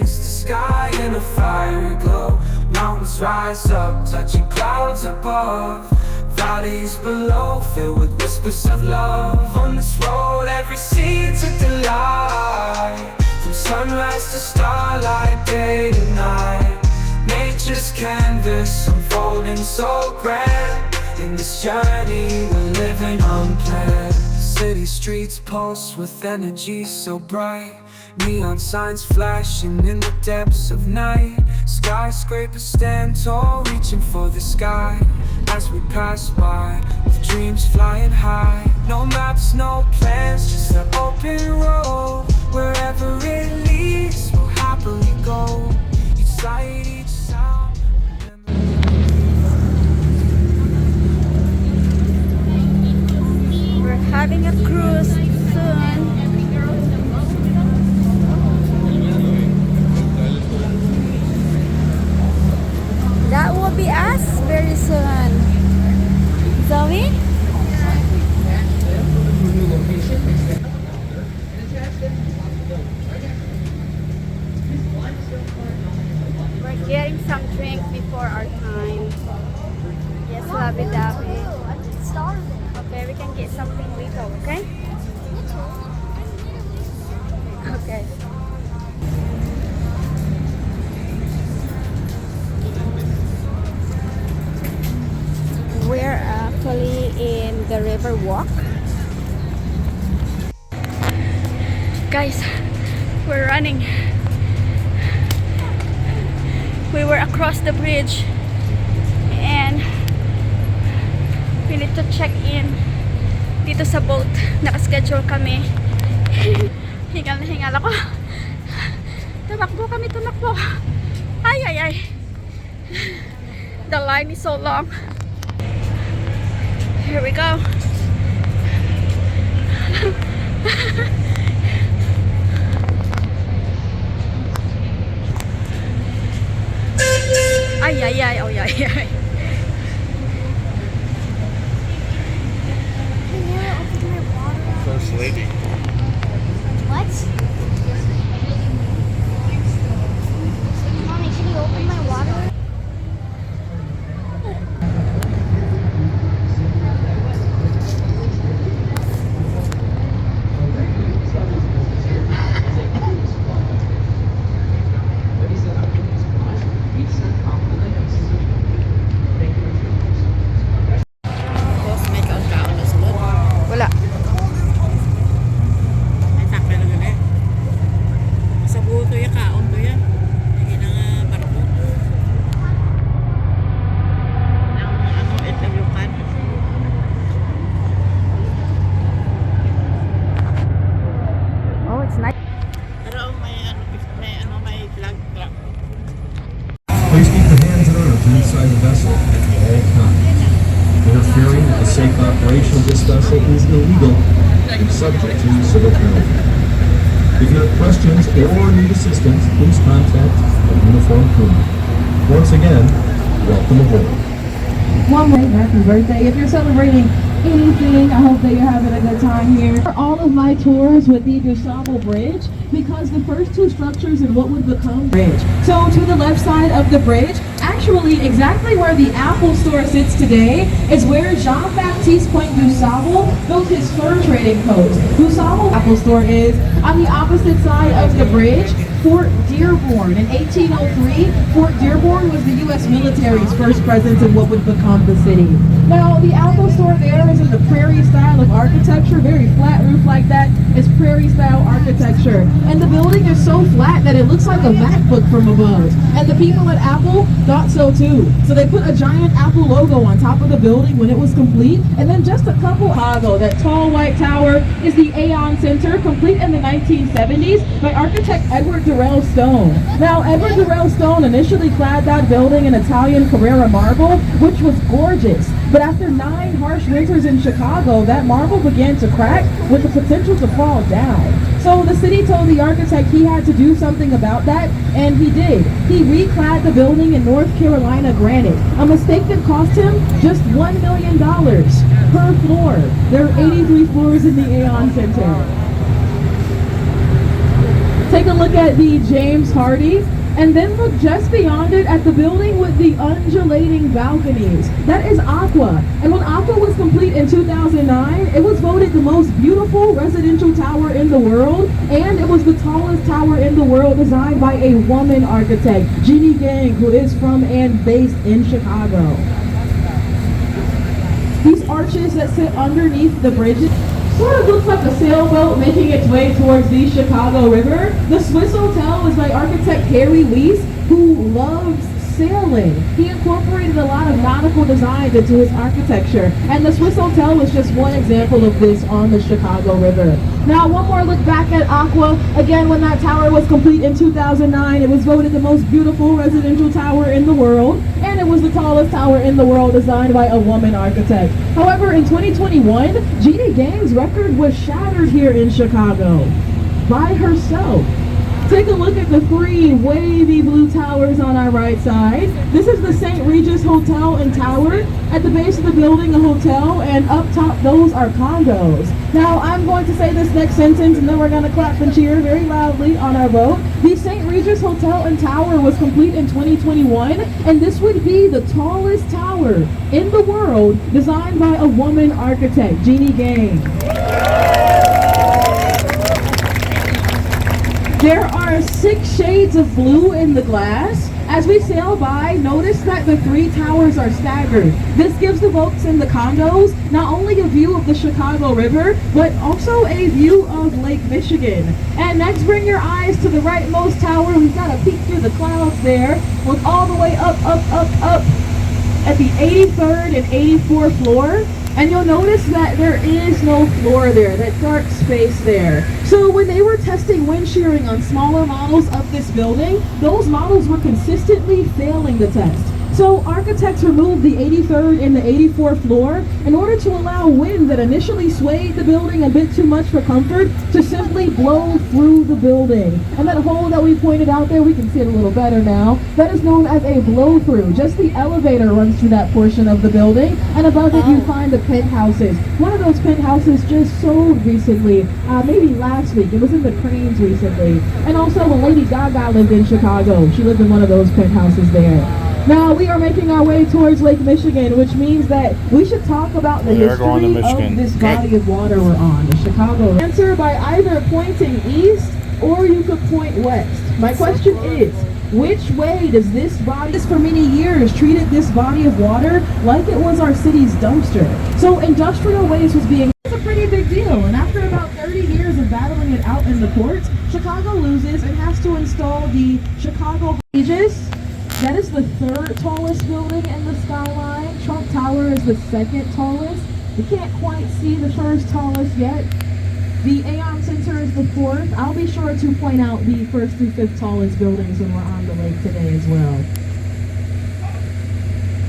against the sky in a fiery glow. Mountains rise up, touching clouds above. Valleys below, filled with whispers of love. On this road, every seed's a delight. From sunrise to starlight, day to night. Nature's canvas unfolding so grand. In this journey, we're living unplanned. City streets pulse with energy so bright. Neon signs flashing in the depths of night. Skyscrapers stand tall, reaching for the sky. As we pass by, with dreams flying high. No maps, no plans, just an open road. Wherever it leads, we'll happily go. Each sight, each sound. We're having a cruise soon. That will be us very soon. Zoe? We're getting some drink before our time. Yes, lovey-dovey. Okay, we can get something little, okay? Okay. We're actually in the river walk. Guys, we're running. We were across the bridge and we need to check in dito sa boat. Nakaschedule kami. Hingal na hingal ako. Tumakbo kami, tumakbo. Ay, ay, ay. The line is so long. Here we go. Ay, ay, ay, oh, ay, ay. First lady. What? Mommy, can you open my water? Wala. Ay, takpe na gani. Sa buto yung kaon to yan. Hindi na nga barko. Ang ito yung kan. Oh, it's nice. Pero may flag truck. Please keep the hands and arms inside the vessel at all times. Interfering with the safe operation of this vessel is illegal and subject to civil penalty. If you have questions or need assistance, please contact a uniformed crewman. Once again, welcome aboard. One more happy birthday. If you're celebrating anything, I hope that you're having a good time here. All of my tours with the DuSable Bridge, because the first two structures in what would become bridge. So to the left side of the bridge, actually exactly where the Apple store sits today, is where Jean-Baptiste Point DuSable built his fur trading post. DuSable Apple store is on the opposite side of the bridge. Fort Dearborn. In 1803, Fort Dearborn was the U.S. military's first presence in what would become the city. Now, the Apple store there is in the prairie style of architecture, very flat roof like that. It's prairie style architecture. And the building is so flat that it looks like a MacBook from above. And the people at Apple thought so too. So they put a giant Apple logo on top of the building when it was complete. And then just a couple Chicago, that tall white tower is the Aon Center, complete in the 1970s by architect Edward Durrell Stone. Now, Edward Durrell Stone initially clad that building in Italian Carrara marble, which was gorgeous. But after 9 harsh winters in Chicago, that marble began to crack with the potential to fall down. So the city told the architect he had to do something about that, and he did. He reclad the building in North Carolina granite, a mistake that cost him just $1 million per floor. There are 83 floors in the Aon Center. Take a look at the James Hardy, and then look just beyond it at the building with the undulating balconies. That is Aqua. And when Aqua was complete in 2009, it was voted the most beautiful residential tower in the world, and it was the tallest tower in the world designed by a woman architect, Jeannie Gang, who is from and based in Chicago. These arches that sit underneath the bridges sort of looks like a sailboat making its way towards the Chicago River. The Swiss Hotel is by architect Harry Weiss, who loves sailing. He incorporated a lot of nautical designs into his architecture, and the Swiss Hotel was just one example of this on the Chicago River. Now, one more look back at Aqua. Again, when that tower was complete in 2009, it was voted the most beautiful residential tower in the world, and it was the tallest tower in the world designed by a woman architect. However, in 2021, Jeannie Gang's record was shattered here in Chicago by herself. Take a look at the three wavy blue towers on our right side. This is the St. Regis Hotel and Tower. At the base of the building, a hotel, and up top, those are condos. Now, I'm going to say this next sentence, and then we're going to clap and cheer very loudly on our vote. The St. Regis Hotel and Tower was complete in 2021, and this would be the tallest tower in the world designed by a woman architect, Jeannie Gang. There are 6 shades of blue in the glass. As we sail by, notice that the 3 towers are staggered. This gives the folks in the condos not only a view of the Chicago River, but also a view of Lake Michigan. And next, bring your eyes to the rightmost tower. We've got a peek through the clouds there. Look all the way up at the 83rd and 84th floor. And you'll notice that there is no floor there, that dark space there. So when they were testing wind shearing on smaller models of this building, those models were consistently failing the test. So architects removed the 83rd and the 84th floor in order to allow wind that initially swayed the building a bit too much for comfort to simply blow through the building. And that hole that we pointed out there, we can see it a little better now, that is known as a blow-through. Just the elevator runs through that portion of the building, and above it you find the penthouses. One of those penthouses just sold recently, maybe last week. It was in the Cranes recently. And also when Lady Gaga lived in Chicago, she lived in one of those penthouses there. Now, we are making our way towards Lake Michigan, which means that we should talk about the history of this body of water we're on, the Chicago River. Answer by either pointing east or you could point west. My question is, which way does this body, for many years, treated this body of water like it was our city's dumpster? So industrial waste was being a pretty big deal, and after about 30 years of battling it out in the courts, Chicago loses and has to install the Chicago Aegis. That is the 3rd tallest building in the skyline. Trump Tower is the 2nd tallest. You can't quite see the 1st tallest yet. The Aon Center is the 4th. I'll be sure to point out the 1st through 5th tallest buildings when we're on the lake today as well.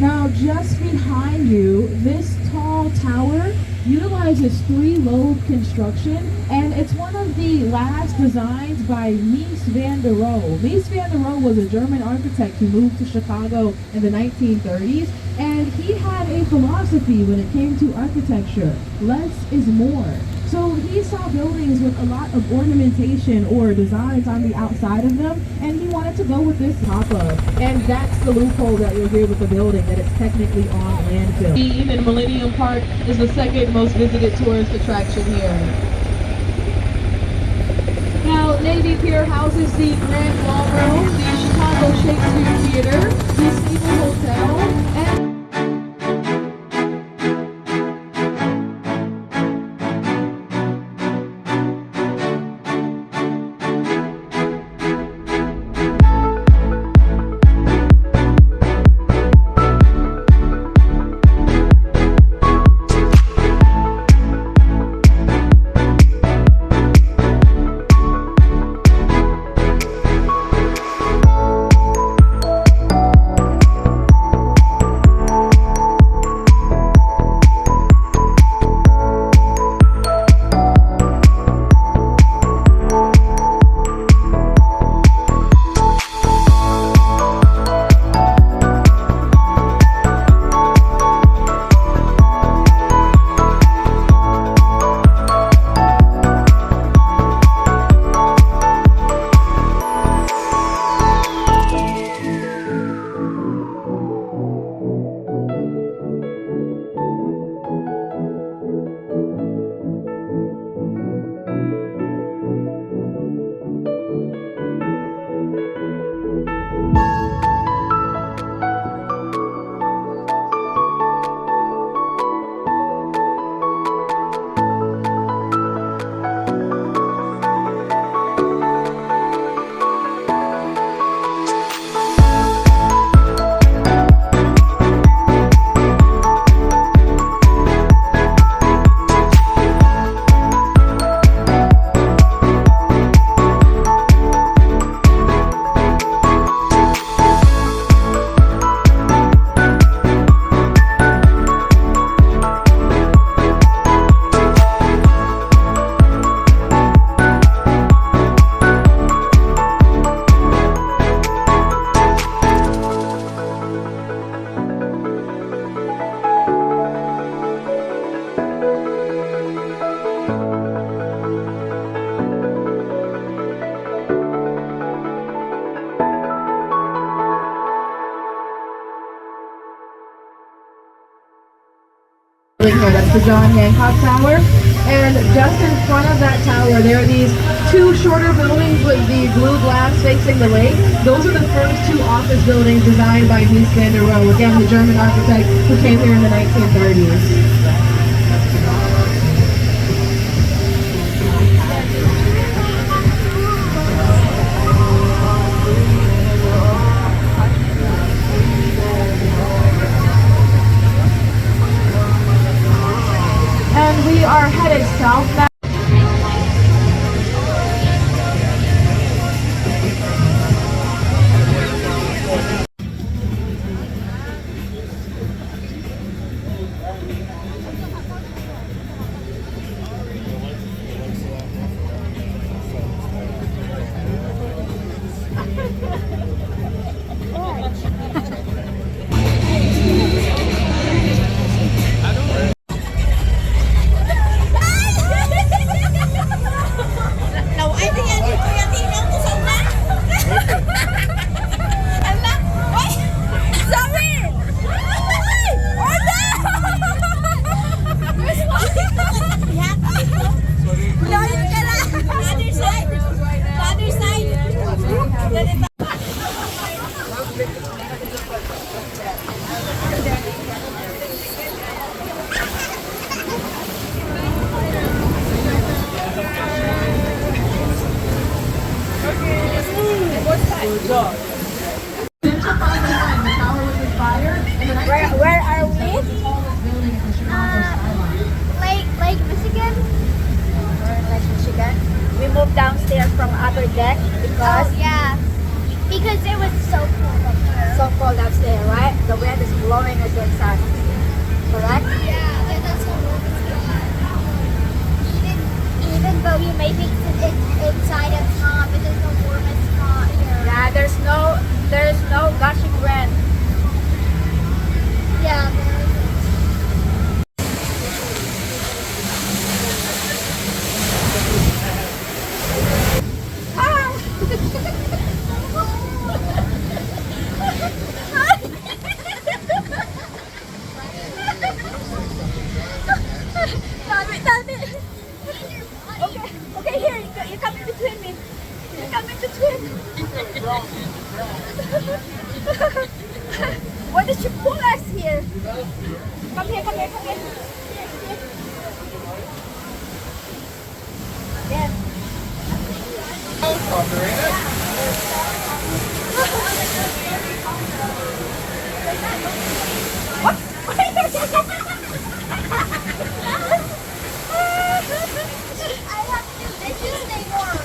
Now, just behind you, this tall tower utilizes 3-lobe construction, and it's one of the last designs by Mies van der Rohe. Mies van der Rohe was a German architect who moved to Chicago in the 1930s, and he had a philosophy when it came to architecture: less is more. So he saw buildings with a lot of ornamentation or designs on the outside of them, and he wanted to go with this pop-up. And that's the loophole that you'll hear with the building, that it's technically on landfill. And Millennium Park is the 2nd most visited tourist attraction here. Now, Navy Pier houses the Grand Ballroom, the Chicago Shakespeare Theater, the Steeple Hotel, and building here. That's the John Hancock Tower. And just in front of that tower, there are these two shorter buildings with the blue glass facing the lake. Those are the first two office buildings designed by Mies van der Rohe, again, the German architect who came here in the 1930s. And we are headed south now. Where are we? Lake Michigan. Lake Michigan. We moved downstairs from other deck because Oh yeah, because it was so cold up there. so cold upstairs, right? The wind is blowing against us. Correct? Yeah, that's so warm. Even though you may be inside of Tom, it is the warmest spot here. Yeah, there's no gushing rain. Yeah. Stop it. Okay, here, you come in between me. You come in between. Why did you pull us here? Come here. Here. Yes. I have to do this to stay warm.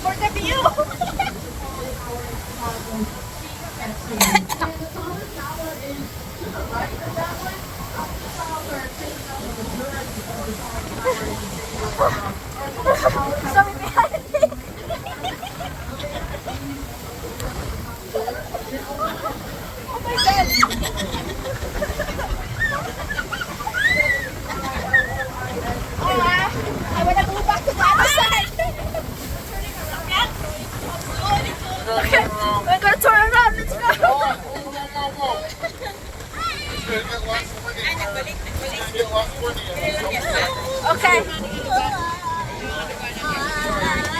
For the view. Sorry, behind me. Oh my God. I wanna go back to the other side. Okay, we're gonna turn around. Let's go. Okay.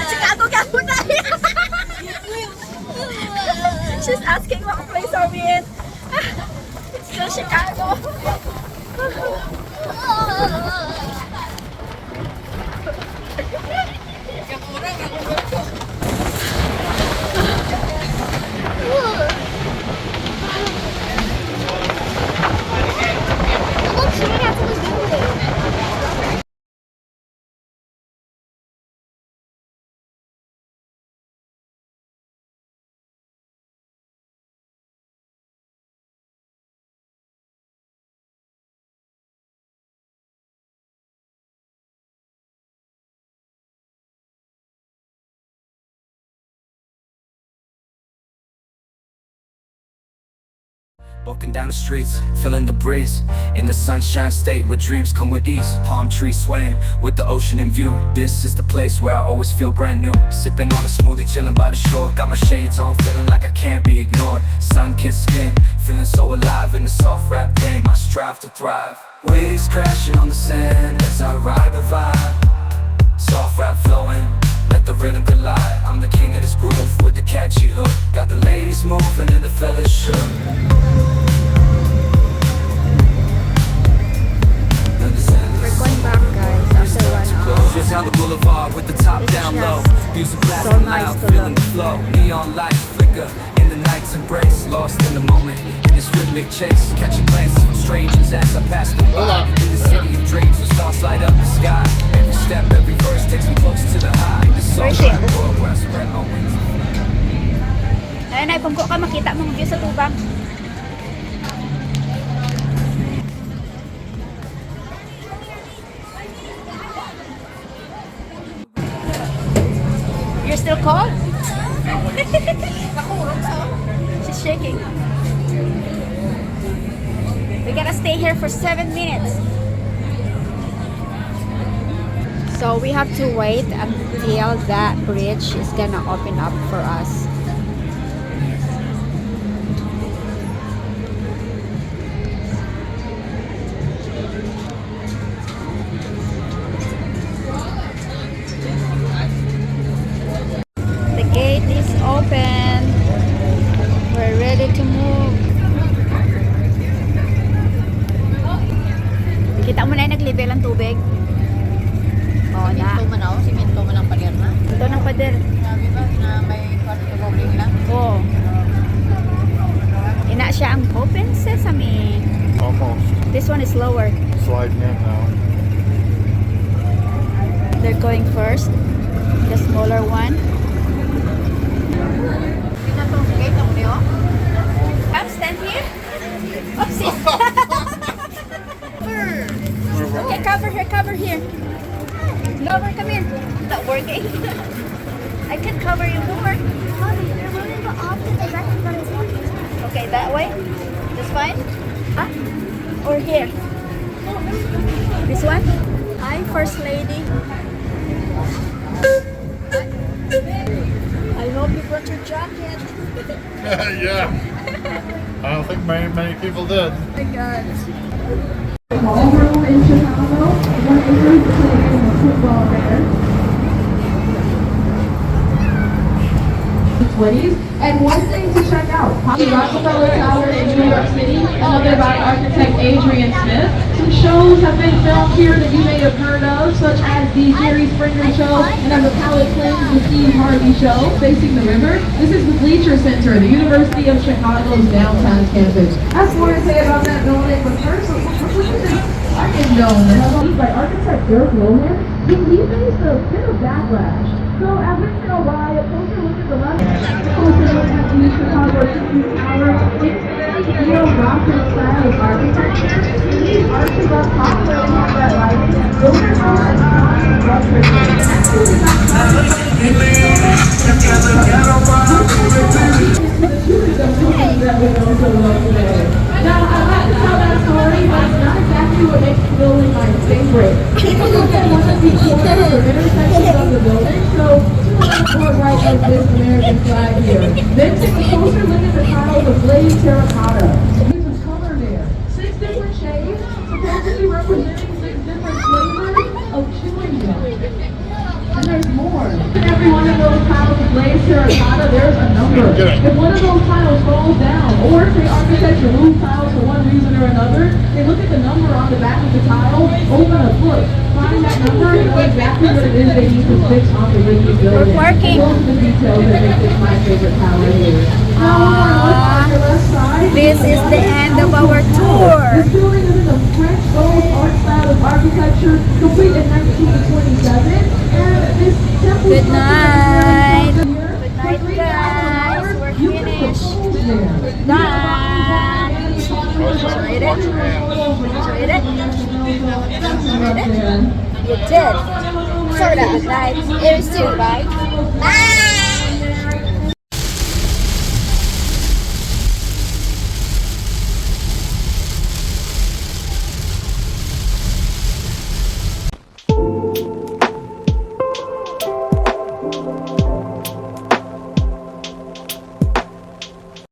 Chicago, California. She's asking what place are we in. It's still Chicago. Walking down the streets, feeling the breeze. In the sunshine state where dreams come with ease. Palm trees swaying with the ocean in view. This is the place where I always feel brand new. Sipping on a smoothie, chilling by the shore. Got my shades on, feeling like I can't be ignored. Sun-kissed skin, feeling so alive in the soft rap game. I strive to thrive. Waves crashing on the sand as I ride the vibe. Soft rap flowing, let the rhythm collide. I'm the king of this groove with the catchy hook. Got the ladies moving and the fellas shook. We're going back, guys, after 1 hour. Just down the boulevard with the top down low. Music blasting so nice loud, to feeling look. the flow. Neon lights flicker in the night's embrace. Lost in the moment, in this rhythmic chase. Catching glances from strangers as I pass them by. In the city of dreams, the stars light up the sky. Every step, every verse takes me close to the high. This song Where's it? world where I spread my wings. Ayun ay, kung ka makita mong view sa tubang. You're still cold? She's shaking. We gotta stay here for 7 minutes. So we have to wait until that bridge is gonna open up for us. The gate is open. We're ready to move. Kita mo na yung nag-level ang tubig. Oo na. Simento man ang pader na. Ito ng pader. Sabi ba na may rolling lang? Oo. Ina siya ang open sesame. Almost This one is lower. sliding in now. They're going first. The smaller one. Pinatong-gate ang niyo? Come, stand here. Oopsie. Okay, cover here. Lower, come here. Not working. I can cover you more. Mommy, you're running the opposite direction that it's working. Okay, that way. That's fine. Huh? Or here. This one. Hi, First Lady. I hope you brought your jacket. Yeah. I don't think many people did. Oh my God. Ballroom in Chicago. One acre to play a game of football there. 20s. And one thing to check out, the Rockefeller Tower in New York City, another by architect Adrian Smith. Some shows have been filmed here that you may have heard of, such as the Jerry Springer Show and the Palette Plains with Steve Harvey Show, Facing the River. This is the Bleacher Center, the University of Chicago's downtown campus. I have more to say about that building, but first, let's look at this Arcade Dome that was by architect Dirk Lohan. He faced a bit of backlash. So as we go by, a closer look at the left, a closer look at the Chicago City Tower. It's very neo-Gothic style of architecture. These arches up top where they have that lighting, those are all iconic structures. And actually, now, I like to tell that story, but it's not exactly what makes the building my favorite. People look at one of the corners or intersections of the building, so to the right of this American flag here. Then take a closer look at the tiles of blazed terracotta. There's a color there. 6 different shades, supposedly representing 6 different flavors of chewing gum. And there's more. In every one of those tiles of blazed terracotta, there's a number. If one of those tiles falls down, or if the architect removes tiles for one reason or another, they look at the number on the back of the tile, open a book, find that number, and know exactly what it is they need to fix on the Ricky building. We're working. Those are the details that make this my favorite tower here. Now, one more look on your left side. This is the end of our tour. This building is in the French Gothic art style of architecture, complete in 1927. And this temple Good night. Good night, guys. We're finished. Done. Enjoyed it? Enjoyed it? Enjoyed it? You did. Sort of. Good night. Here's to bye. Bye.